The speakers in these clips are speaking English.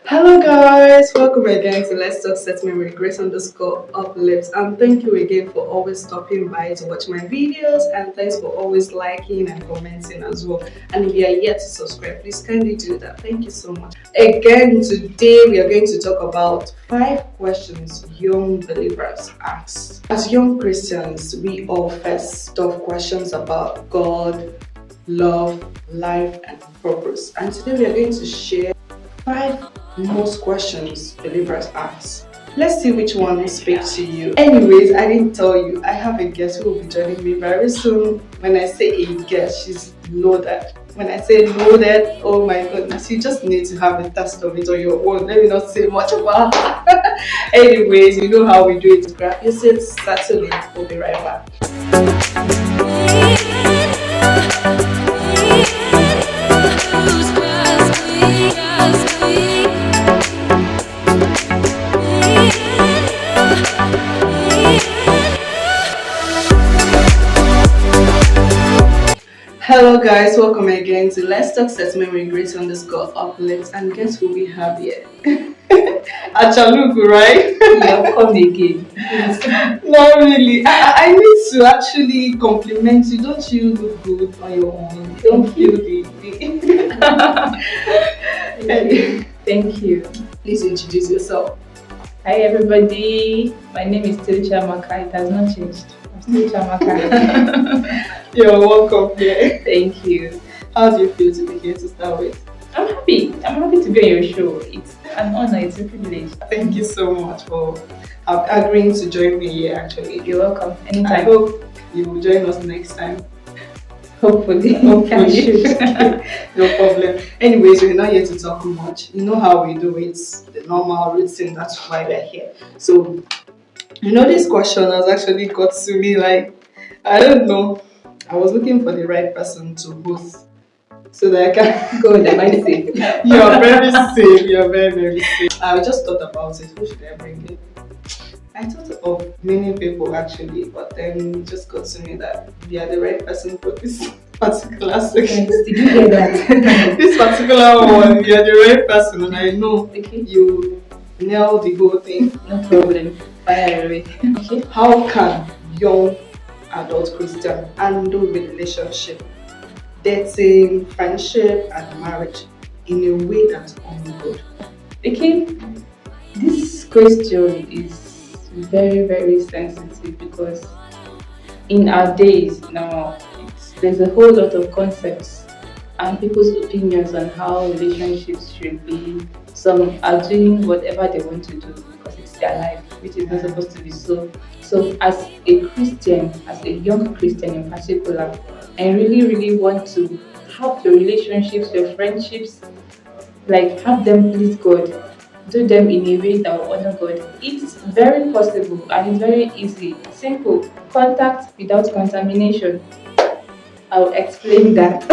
Hello guys, welcome again to Let's Talk Set Memory Grace underscore uplifts, and thank you again for always stopping by to watch my videos, and thanks for always liking and commenting as well. And if you are yet to subscribe, please kindly do that. Thank you so much. Again, today we are going to talk about 5 questions young believers ask. As young Christians, we all face tough questions about God, love, life, and purpose. And today we are going to share 5 most questions believers ask. Let's see which one will speak to you. Anyways, I didn't tell you, I have a guest who will be joining me very soon. When I say a guest, she's loaded. When I say loaded, oh my goodness, you just need to have a test of it on your own. Let me not say much about her. Anyways, you know how we do it. Grab your seats, settle in. We'll be right back. Hello guys, welcome again to Let's Talk Set Memory Grace underscore uplifts, and guess who we have here? Achalugu, right? Yeah, come again. Not really. I need to actually compliment you. Don't you look good on your own? Don't feel the Thank you. Please introduce yourself. Hi everybody. My name is still Chamaka. It has not changed. I'm still Chamaka. You're welcome here. Thank you. How do you feel to be here to start with? I'm happy. I'm happy to be on your show. It's an honor. It's a privilege. Thank you so much for agreeing to join me here actually. You're welcome. Anytime. I hope you will join us next time. Hopefully. Hopefully. No problem. Anyways, we're not here to talk much. You know how we do it, the normal routine. That's why we're here. So, this question has actually got to me like, I don't know. I was looking for the right person to host so that I can go on. Am I safe? You are very safe. You are very, very safe. I just thought about it. Who should I bring in? I thought of many people actually, but then it just got to me that you are the right person for this particular section. Did you hear that? This particular one, you are the right person, and I know Okay. you nailed the whole thing. No problem. Fire away. Okay. How can young adult Christian handle relationship, dating, friendship, and marriage in a way that's honor God? Okay. This question is very, very sensitive because in our days now, there's a whole lot of concepts and people's opinions on how relationships should be. Some are doing whatever they want to do because it's their life, which is not supposed to be so. So as a Christian, as a young Christian in particular, I really, really want to have your relationships, your friendships, like have them please God. Do them in a way that will honor God. It's very possible and it's very easy. Simple. Contact without contamination. I'll explain that.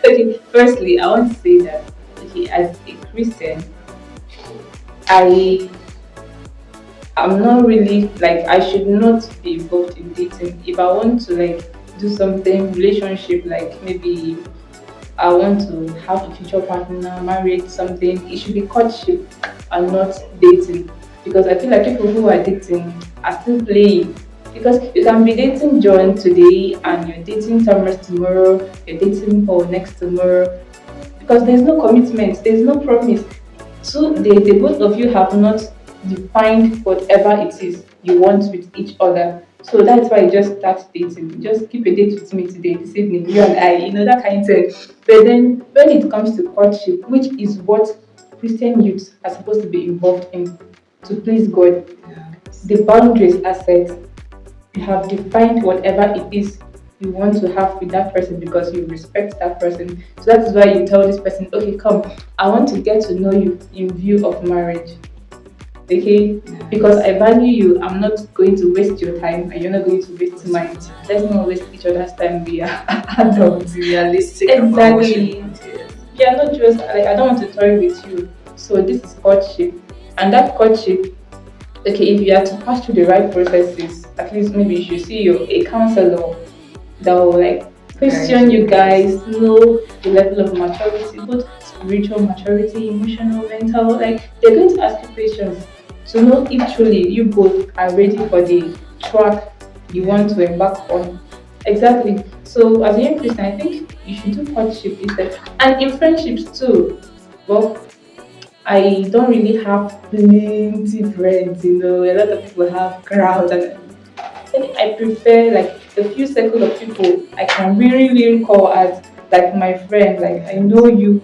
Okay, firstly, I want to say that as a Christian, I'm not really like I should not be involved in dating. If I want to do something, relationship, like maybe I want to have a future partner, married, something, it should be courtship and not dating. Because I feel like people who are dating are still playing. Because you can be dating John today and you're dating Thomas tomorrow, you're dating Paul next tomorrow. Because there's no commitment, there's no promise. So the both of you have not defined whatever it is you want with each other. So that's why you just start dating. Just keep a date with me today, this evening, you and I, that kind of thing. But then when it comes to courtship, which is what Christian youths are supposed to be involved in to please God, the boundaries are set. You have defined whatever it is you want to have with that person because you respect that person. So that's why you tell this person, okay, come, I want to get to know you in view of marriage. Okay, because I value you, I'm not going to waste your time and you're not going to waste mine. Let's not waste each other's time. We are adults. Realistic. Exactly. We are not just I don't want to toy with you. So this is courtship, and that courtship. Okay, if you are to pass through the right processes, at least maybe you should see a counselor that will question you guys, know the level of maturity, but spiritual maturity, emotional, mental. Like they're going to ask you questions to know if truly you both are ready for the track you Yeah. want to embark on. Exactly. So as a young Christian, I think you should do courtship instead. And in friendships too. Well, I don't really have plenty friends, a lot of people have crowds and I prefer like the few circle of people I can really call as like my friend. Like I know you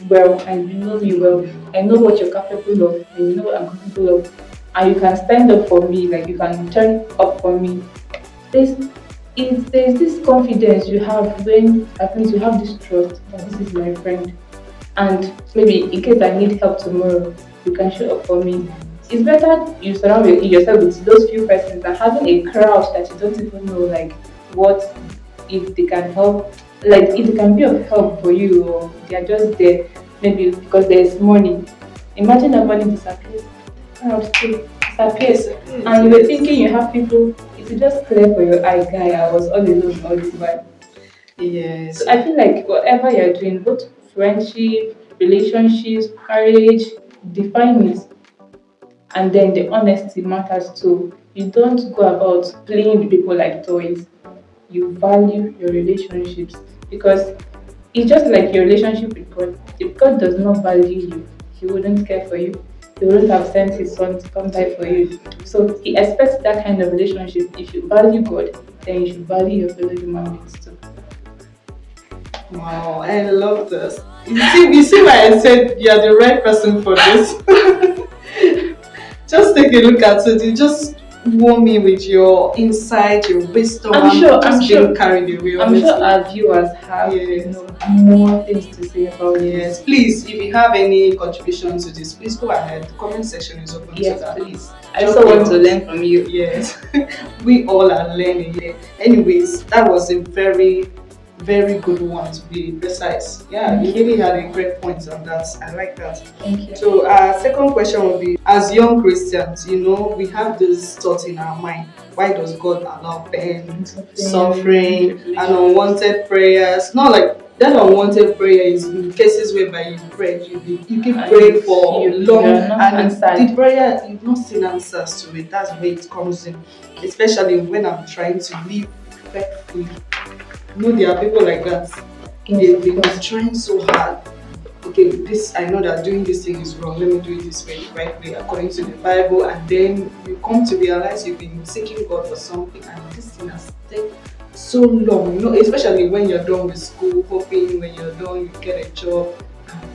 well and you know me well. I know what you're capable of and you know what I'm capable of. And you can stand up for me, like you can turn up for me. There's there's this confidence you have when at least you have this trust that this is my friend and maybe in case I need help tomorrow, you can show up for me. It's better you surround yourself with those few persons than having a crowd that you don't even know, like what if they can help, like if they can be of help for you, or they are just there maybe because there's money. Imagine that money disappears, the crowd still disappears, and you were Yes. thinking you have people. It's just clear for your eye, guy. I was all alone all this while. Yes. So I feel like whatever you're doing, both friendship, relationships, marriage, define it. And then the honesty matters too. You don't go about playing with people like toys. You value your relationships because it's just like your relationship with God. If God does not value you, He wouldn't care for you. He wouldn't have sent His Son to come die for you. So He expects that kind of relationship. If you value God, then you should value your fellow human beings too. Wow, I love this. You see why I said you're the right person for this. Just take a look at it. You just warm me with your insight, your wisdom. I'm sure, I'm I'm just being sure, carried away, I'm sure honestly. our viewers have, Yes. more things to say about Yes. this. Please, if you have any contribution to this, please go ahead. The comment section is open to Yes, that. please. I Drop also want to yours. learn from you. Yes. We all are learning here. Anyways, that was a very, very good one to be precise. Yeah, you Thank you. really had a great point on that. I like that. Thank you. So, second question would be: as young Christians, we have this thought in our mind. Why does God allow pain, suffering, and unwanted prayers? Not like that unwanted prayer is in cases whereby you pray, you keep And praying for long, you're not and answered. the prayer you've not seen answers to it. That's where it comes in, especially when I'm trying to live faithfully. There are people like that. Yes, They've of been course. trying so hard. Okay, this I know that doing this thing is wrong. Let me do it this way, the right way, according to the Bible. And then you come to realize you've been seeking God for something, and this thing has taken so long. Especially when you're done with school, hoping when you're done you get a job, and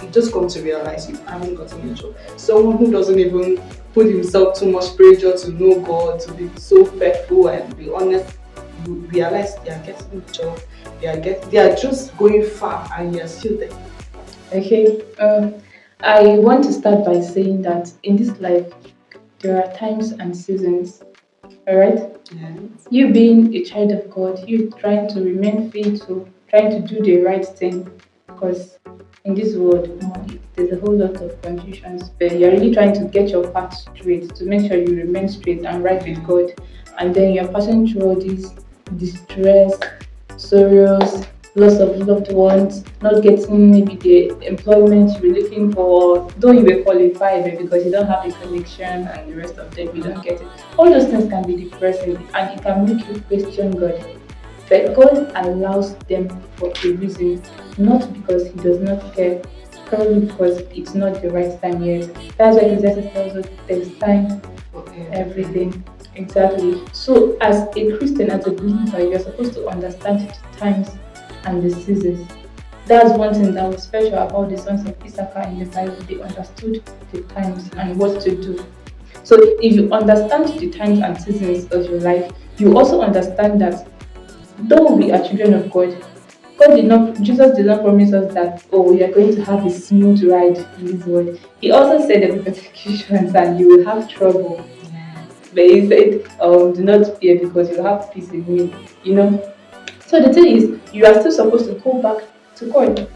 you just come to realize you haven't gotten a job. Someone who doesn't even put himself too much pressure to know God, to be so faithful and be honest, you realize they are getting a job, they are just going far, and you're still there. Okay. I want to start by saying that in this life, there are times and seasons. All right. Yeah. You being a child of God, you trying to remain faithful, trying to do the right thing, because in this world, there's a whole lot of confusions. But you're really trying to get your path straight to make sure you remain straight and right with God, and then you're passing through all these distress, sorrows, loss of loved ones, not getting maybe the employment you were looking for, though you were qualified, but because you don't have the connection and the rest of them, you don't get it. All those things can be depressing and it can make you question God. But God allows them for a reason, not because He does not care, probably because it's not the right time yet. That's why Ecclesiastes tells us there's time for everything. Exactly. So, as a Christian, as a believer, you're supposed to understand the times and the seasons. That's one thing that was special about the sons of Issachar in the Bible. They understood the times and what to do. So, if you understand the times and seasons of your life, you also understand that though we are children of God, Jesus did not promise us that, oh, we are going to have a smooth ride in this world. He also said there will be persecutions and you will have trouble. But He said, do not fear because you have peace in me, So the thing is, you are still supposed to go back to God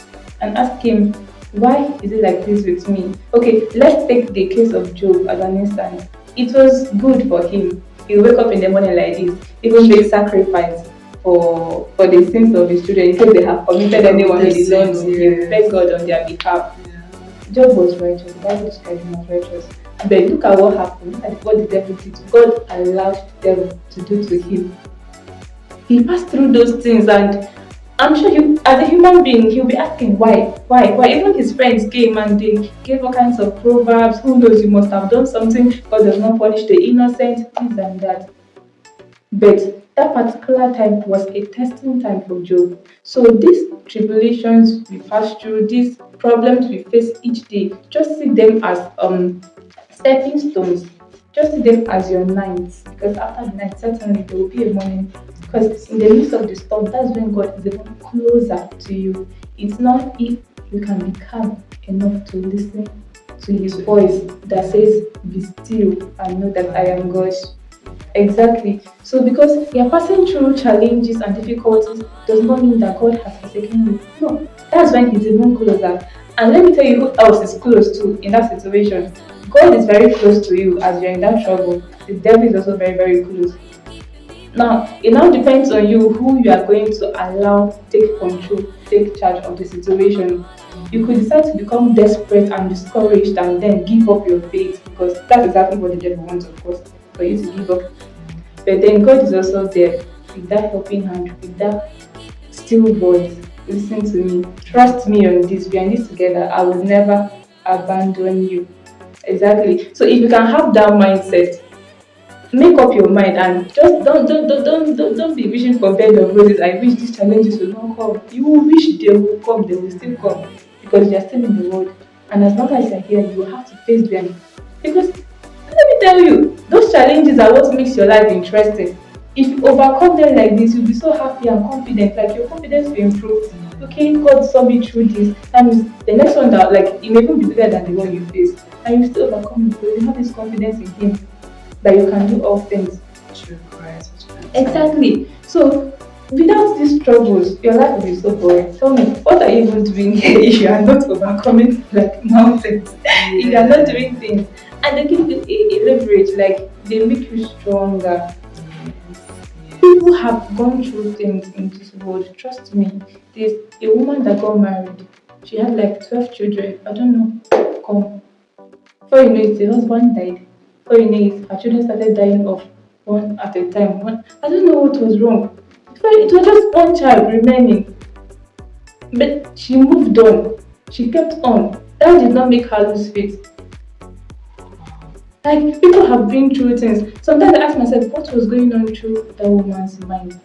and ask Him, why is it like this with me? Okay, let's take the case of Job as an instance. It was good for him. He will wake up in the morning like this, even make sacrifice for the sins of his children, in case they have committed anyone he Committed did not sins, know, he will beg yes. God on their behalf. Yeah. Job was righteous. The Bible described him as righteous. But look at what happened. Look at what the devil did. God allowed the devil to do to him. He passed through those things, and I'm sure you, as a human being, he'll be asking why. Even his friends came and they gave all kinds of proverbs. Who knows? You must have done something. God does not punish the innocent. This and that. But that particular time was a testing time for Job. So these tribulations we pass through, these problems we face each day, just see them as stepping stones. Just see them as your nights. Because after the night, certainly there will be a morning. Because in the midst of the storm, that's when God is even closer to you. It's not if you can be calm enough to listen to his voice that says, "Be still and know that I am God." Exactly. So because you're passing through challenges and difficulties does not mean that God has forsaken you. No, that's when He's even closer. And let me tell you who else is close to in that situation. God is very close to you as you're in that trouble. The devil is also very, very close. Now, it now depends on you who you are going to allow take control, take charge of the situation. You could decide to become desperate and discouraged and then give up your faith, because that's exactly what the devil wants, of course, for you to give up. But then God is also there with that helping hand, with that still voice. Listen to me. Trust me on this. We are in this together. I will never abandon you. Exactly. So if you can have that mindset, make up your mind and just don't be wishing for bed of roses. I wish these challenges will not come. You will wish they will come, they will still come, because you are still in the world. And as long as you are here, you will have to face them. Because let me tell you, those challenges are what makes your life interesting. If you overcome them like this, you'll be so happy and confident, like your confidence will improve. Okay, God saw me through this. That means the next one that, like, it may even be bigger than the one you face. And you still overcome it because you have this confidence in Him that you can do all things. True, correct. Exactly. So without these troubles, your life will be so boring. Tell me, what are you even doing here if you are not overcoming like mountains? If you are not doing things, and they give you a leverage, like they make you stronger. People have gone through things in this world. Trust me. There's a woman that got married. She had like 12 children. I don't know. Come. Before you know it, the husband died. Before you know it, her children started dying off one at a time. I don't know what was wrong. Before it was just one child remaining. But she moved on. She kept on. That did not make her lose faith. Like, people have been through things. Sometimes I ask myself, what was going on through that woman's mind?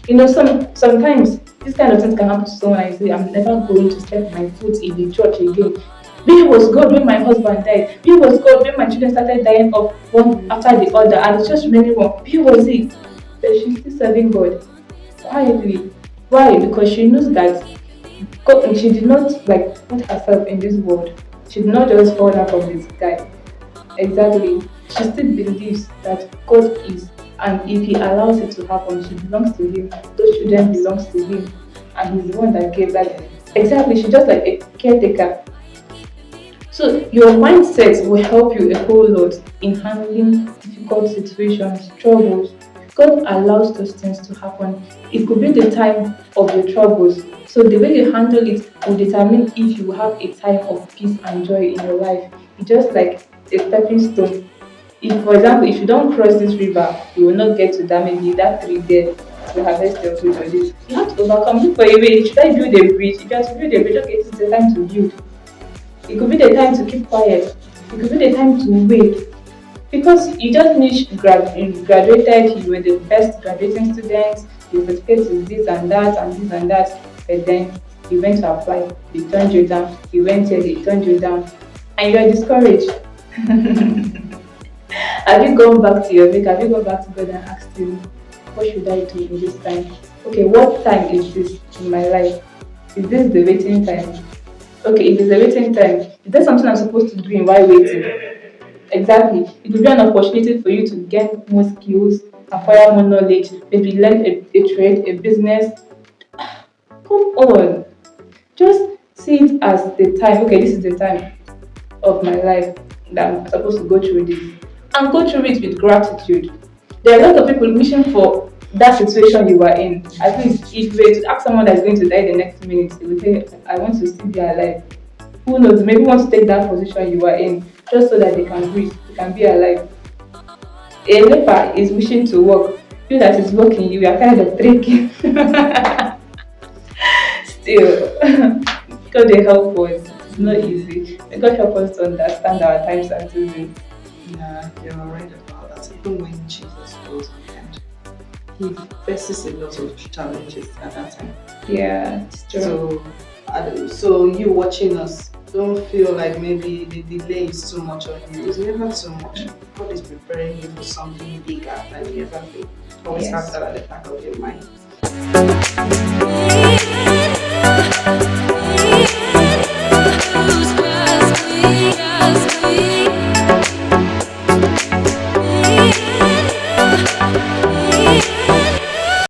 You know, sometimes this kind of things can happen to someone. I say, I'm never going to step my foot in the church again. Where was God when my husband died? Where was God when my children started dying of one after the other? And it's just remaining one. Where was He? But she's still serving God quietly. Why? Because she knows that God, she did not like put herself in this world. She did not just fall down from the sky. Exactly. She still believes that God is, and if He allows it to happen, she belongs to Him. Those children belongs to Him, and He's the one that gave that. Exactly. She's just like a caretaker. So your mindset will help you a whole lot in handling difficult situations, troubles. God allows those things to happen. It could be the time of your troubles. So the way you handle it will determine if you have a time of peace and joy in your life. It's just like a stepping stone. If, for example, if you don't cross this river, you will not get to that, maybe that tree there to harvest your fruit or this. You have to overcome. Look for a way. Should I build a bridge? If you have to build a bridge, okay, it's the time to build. It could be the time to keep quiet. It could be the time to wait. Because you just finished you graduated, you were the best graduating student, your certificate is this and that and this and that, but then you went to apply, they turned you down, you went here, they turned you down, and you are discouraged. Have you gone back to your maker? Have you gone back to God and asked Him, what should I do in this time? Okay, what time is this in my life? Is this the waiting time? Okay, if it's a waiting time, is there something I'm supposed to do in while waiting? Exactly. It will be an opportunity for you to get more skills, acquire more knowledge, maybe learn a trade, a business. Come on. Just see it as the time. Okay, this is the time of my life that I'm supposed to go through this. And go through it with gratitude. There are a lot of people wishing for that situation you were in. At least if you were to ask someone that's going to die the next minute, they would say, I want to still be alive. Who knows, maybe want to take that position you were in just so that they can breathe, they can be alive. A leper is wishing to walk. You that is walking, you are kind of thinking. Still, God they help us. It's not easy. May God help us to understand our times and seasons. Yeah, you're right about that. Even when Jesus goes on hand, he faces a lot of challenges at that time. Yeah, it's true. So, so you watching us, don't feel like maybe the delay is too much on you. It's never too much. God is preparing you for something bigger than you ever think. Always have Yes. that at the back of your mind.